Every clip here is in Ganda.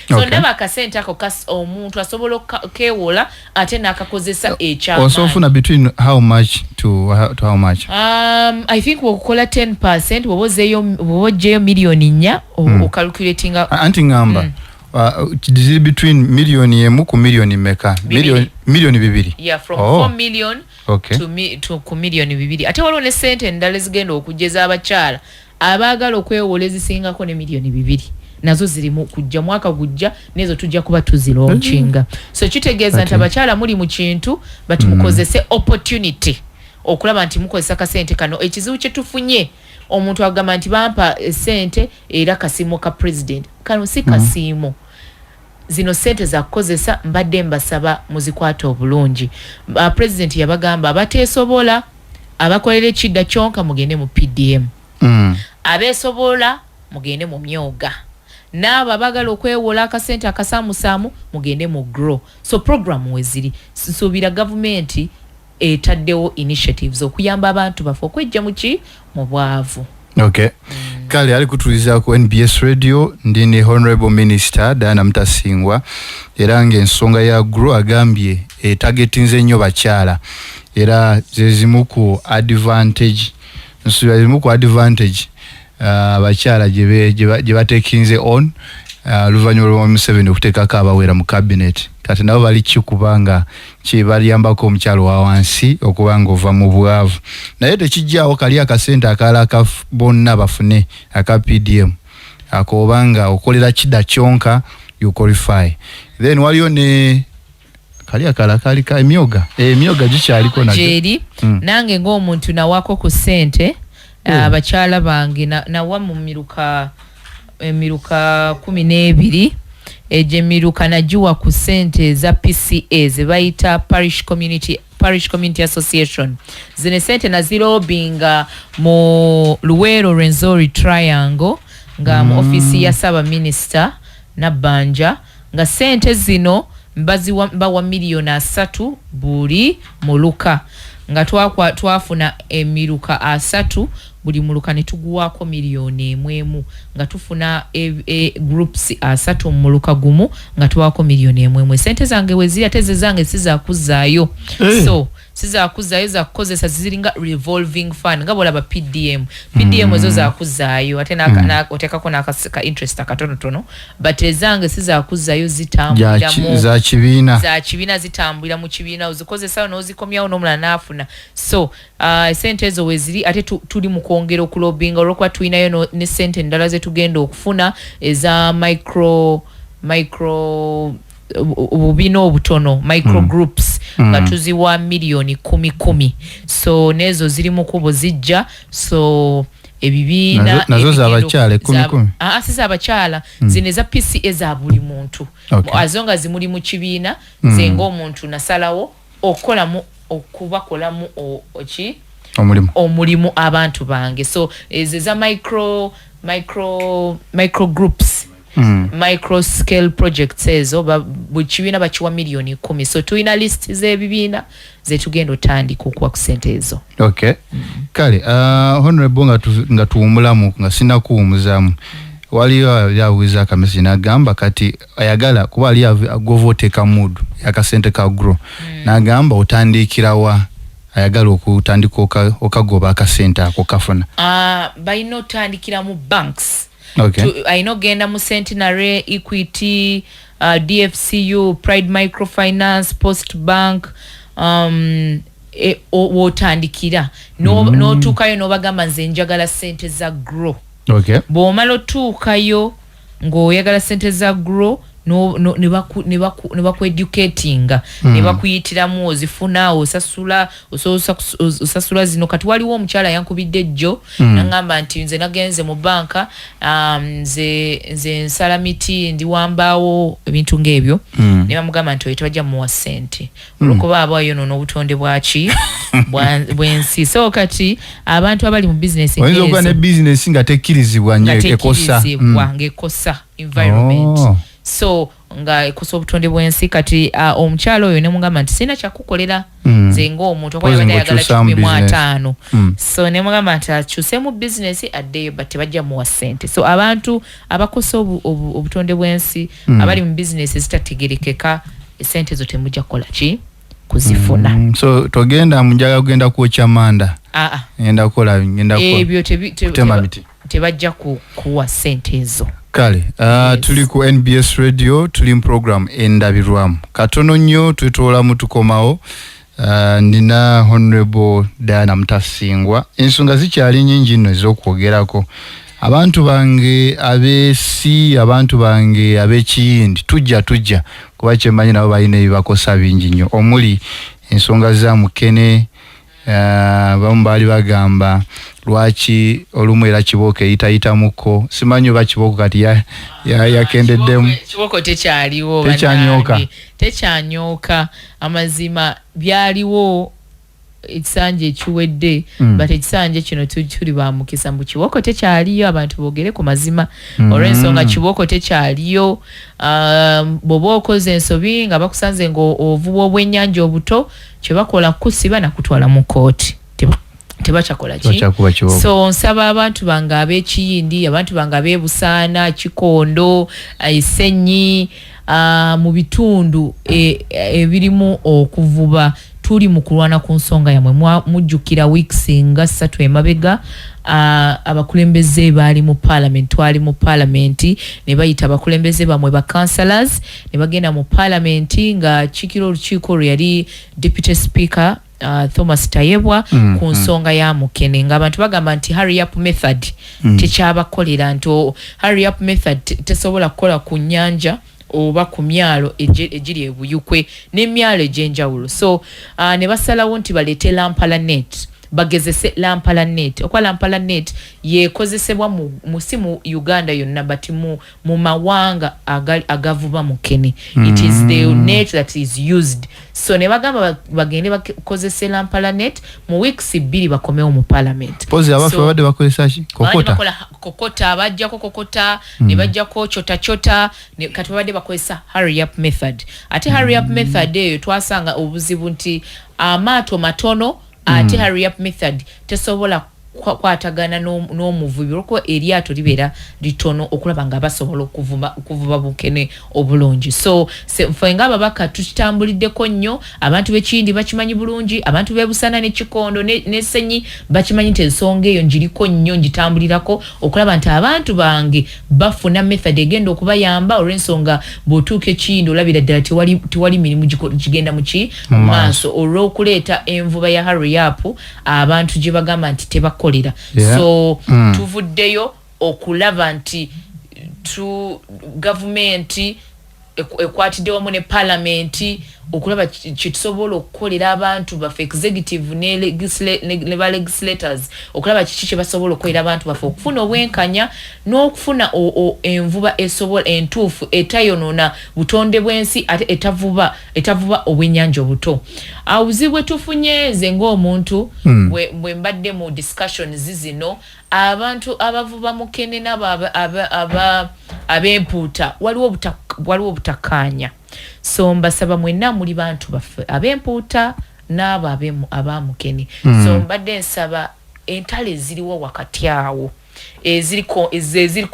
So ndaba akasente ako omuntu asobola kewola ate nakakozesa ekyama. Osofuna between how much to how much? I think wokukola 10% wobojeyo milioni 4 o calculatinga anti ngamba dizili between milioni emu ku milioni meka milioni bibiri. Yeah, from 4 million to ku milioni bibiri. Ate waliwo ne sente endala zigenda okujeza abakyala abaagala okwewola ezisingako ne milioni bibiri. Nazo zirimu kujja mwaka gujja nezo tujja kuba tuzilonchinga. So kitegeeza nti abakyala muli mu kintu but mukozese opportunity okulaba nti mukozesa kasente kano. Ekizibu kye tufunye omuntu agamba nti bampa sente era kasiimo ka president. Kano si kasiimo. Zino sente za kukozesa mbadde mbasaba muzikwata obulungi. President yabagamba abateesobola abakolera ekidda kyonka mugende mu PDM. Abeesobola mugende mu myoga. N'abo abagala okwewola akasente akasamusamu mugende mu grow. So program weziri nsuubira gavumenti etaddewo initiatives okuyamba abantu bafe okwejja mu bwavu. Okay. Kale ali kutuliza ku NBS Radio ndine Honorable Minister Dana Mutansingwa era ng'ensonga ya grow agambye targetinze nnyo bakyala era zezimu ku advantage abakyala gye batekinze on luvannyuma lwa Museveni okuteekako abawera mu cabinet kati nabo bali kikubanga kibaliyambako omukyalo wa wansi okubanga ova mu bwavu naye tekijjaawo kali akasente akala bonna bafune aka PDM akobanga okolera kidda kyonka you qualify. Then waliyo ne kali akala ka emyoga gikyaliko najeri nange ng'omuntu nawako ku sente abakyala bange nawa mu miruka 12 ejemiruka najiwa ku sente za PCA ze bayita Parish Community Association. Zine sente nazirobinga mu Luwero Renzori Triangle nga mu ofisi ya Saba Minister na Banja nga sente zino bawa milioni 3 buli muluka nga twafuna emiruka 3 buli muluka ne tuguwako milioni 1 nga tufuna groups 3 muluka gumu nga tuwako milioni 1. Sente zange weziri ate zange sizakuzaayo. So sizakuzaayo za kukozesa ziringa revolving fund nga bola ba PDM ezo zakuzaayo ate otekako n'aka interest akatonotono but ezange sizakuzaayo zitambulira mu za kibiina zitambulira mu kibiina ozikozesa n'ozikomyawo n'omulala n'afuna. So sente ezo weziri ate tuli mu kwongera okulobinga olwokuba tulinayo ne sente endala ze tugenda okufuna eza micro obubina obutono micro groups nga tuziwa milioni 10. So nezo ziri mu kubo zijja. So ebibiina nazo za bakyala 10 sisa abakyala zine za PCA za buli muntu azonga zimuli mu kibiina zenga omuntu nasalawo okubakolamu omulimu abantu bange. So ezo za micro groups micro scale projects ezo buli kibiina bakiwa milioni 10. So tuina list z'ebibiina zetugenda otandika okuwa ku sente ezo. Okay. Kale honorable nga tuwumulamu nga sina kuwumuzamu waliyo yawiza akamesi nagamba kati ayagala kuba ali agovoteeka mudu yakasente ka grow nagamba otandikirawa ayagala okutandika okagoba akasente ako kafuna balina otandikira mu banks. Okay. Ayina ogenda mu Centenary, Equity, DFCU, Pride Microfinance, Post Bank wotandikira n'otuukayo n'obagamba nze njagala sente za grow. Okay. Bw'omala otuukayo ng'oyagala sente za grow ne bakueducatinga ne bakuyitiramu ozifuna osasula zino. Kati waliwo omukyala yankubidde jjo nangamba nti nze nagenze mu banka nze nsala miti ndiwambaawo ebintu ng'ebyo ne bamugamba nti tebajja muwa sente olwokuba abaayo n'obutonde bwaki bwensi. So kati abantu abali mu bizinesi oyinza okuba ne bizinesi nga tekkirizibwa nnyo ekosa ng'ekosa environment. So nga ekosa obutonde bw'ensi kati omukyalo oyo ne mugamba nti sina kyakukolera nze ng'omuntu okwala ayagala 15 so ne mugamba nti akyuse mu bizinesi addeyo but tebajja muwa ssente so abantu abakosa obutonde bw'ensi abali mu bizinesi zitategerekeka essente zo temujja kukola ki kuzifuna so togenda mujaga kugenda kwokya manda ngenda kukola ebyo tebajja kuwa ssente ezo kale tuli ku NBS radio tuli mu program endabirwamu katono nnyo twetoola mutukomawo nina Honorable Diana Mutansingwa ensonga zikyali nnyingi nno ez'okwogerako abantu bange abesi abantu bange abekiyindi tujja kuba kyemanyi nabo balina ebibakosa bingi nnyo omuli ensonga za mukene bamu baali bagamba lwaki olumu era kibooko eyitayitamuko simanyi oba kibooko kati yakendeddemu kibooko tekyaliwo tekyanyooka amazima byaliwo ekisanja ekiwedde but ekisanja kino tuli bamukisa mbu kibooko tekyaliyo abantu boogere ku mazima olw'ensonga kibooko tekyaliyo bw'oba okoze ensobi nga bakusanze ng'ovuba obwennyanja obuto kye bakola kusiba nakutwala mu kooti tebakyakola ki so nsaba abantu bange ab'ekiyindi abantu bange ab'ebusaana kikondo Isenyi mu bitundu ebirimu okuvuba tuli mu kulwana ku nsonga yamwe mujjukira weeks nga 3 emabega abakulembeze baali mu parliament twali mu parliament ne bayita abakulembeze bamwe ba councillors ne bagenda mu parliament nga chikiro olukiiko lwe yali deputy speaker Thomas Tayebwa ku nsonga ya mukene nga abantu bagamba nti hurry up method tekyabakolera nti hurry up method tesobola kukola ku nyanja oba ku myalo egiri ebuyukwe n'emyalo egy'enjawulo so ne basalawo nti baleete lampalanet bagezese lampalanet okwa lampalanet yekozesebwa si mu Uganda yonna but mu mawanga agavuba mukene it is the net that is used so ne bagamba bagende bakozese lampalanet mu weeks 2 bakomewo mu parliament pozi abafe badde bakozesa ki kokota bajjako kokota ne bajjako chota ne kati badde bakozesa hurry up method ate hurry up method eyo twasanga obuzibu nti amaato matono ate hurry up method tesobola kwatagana n'omuvubi olwo eryato libeera litono okulaba nga basobola okuvuba bukene obulungi so ffe ng'ababaka tukitambuliddeko nnyo abantu b'ekiyindi bakimanyi bulungi abantu b'ebusana n'ekikondo n'essenyi bakimanyi nti ensonga eyo njiriko nnyo njitambulirako okulaba nti abantu bange bafuna method egenda okubayamba olw'ensonga bw'otuuka ekiyindi olabira ddala tewali mirimu gigenda mu maaso olw'okuleeta envuba ya hurry up abantu gye bagamba nti tebako so tuvuddeyo okulaba nti gavumenti ekwatidde wamu ne parliament okulaba kitusobola okukolera abantu baffe executive ne ba legislators okulaba kiki kye basobola okukolera abantu baffe okufuna obwenkanya n'okufuna envuba esobola entuufu etayonona butonde bw'ensi ate etavuba obwennyanja obuto awuzi bwe tufunye nze ng'omuntu bwe mbadde mu discussions zino abantu abavuba mukene n'abo ab'empuuta waliwo obutakkaanya so mbasaba mwenna muli bantu baffe ab'empuuta n'abo abamukene so mbadde nsaba entale ziriwo wakati awo eziri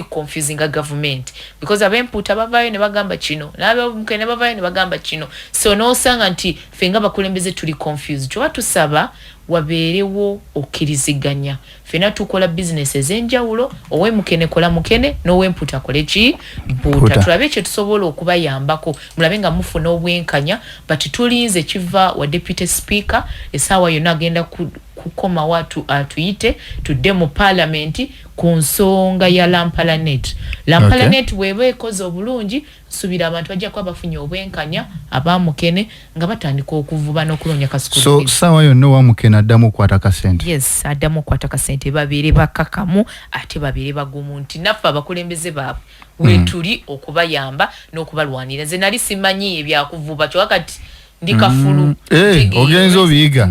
confusing a government because ab'empuuta bavaayo ne bagamba kino n'ab'omukene bavaayo ne bagamba kino so n'osanga nti ffe nga bakulembeze tuli confused kyoba tusaba wabeerewo okkiriziganya ffena tukola bizinesi ez'enjawulo ow'emukene kola mukene n'ow'empuuta kole ki mpuuta tulabe kye tusobola okubayambako mulabe nga mufuna obwenkanya but tulinze kiva wa deputy speaker essaawa yonna agenda kukoma watu atuyite tudde mu parliament ku nsonga ya lampalanet bw'eba ekoze obulungi subira abantu bajja kuba bafunye obwenkanya abamukene nga batandika okuvuba n'okuloonya kasukulu so sawa yonna owamukene addamu okwata kasente yes addamu okwata kasente babeere bakakamu ate babeere bagumu nti naffe abakulembeze baabwe wetuli okubayamba n'okubalwanira nze nali simanyi ebyakuvuba kyowakati ndikafulu ogenza obiyiga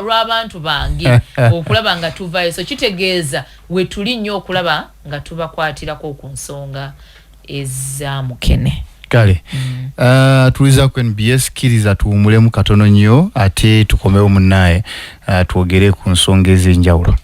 lw'abantu bange okulaba nga tuvayo so kitegeeza wetuli nnyo okulaba nga tubakwatirako ku nsonga ezamukene. Kale. Tuliza ku NBS kiriza tuwumulemu katono nnyo ate tukomewo munnaye twogere ku nsonga ez'enjawulo.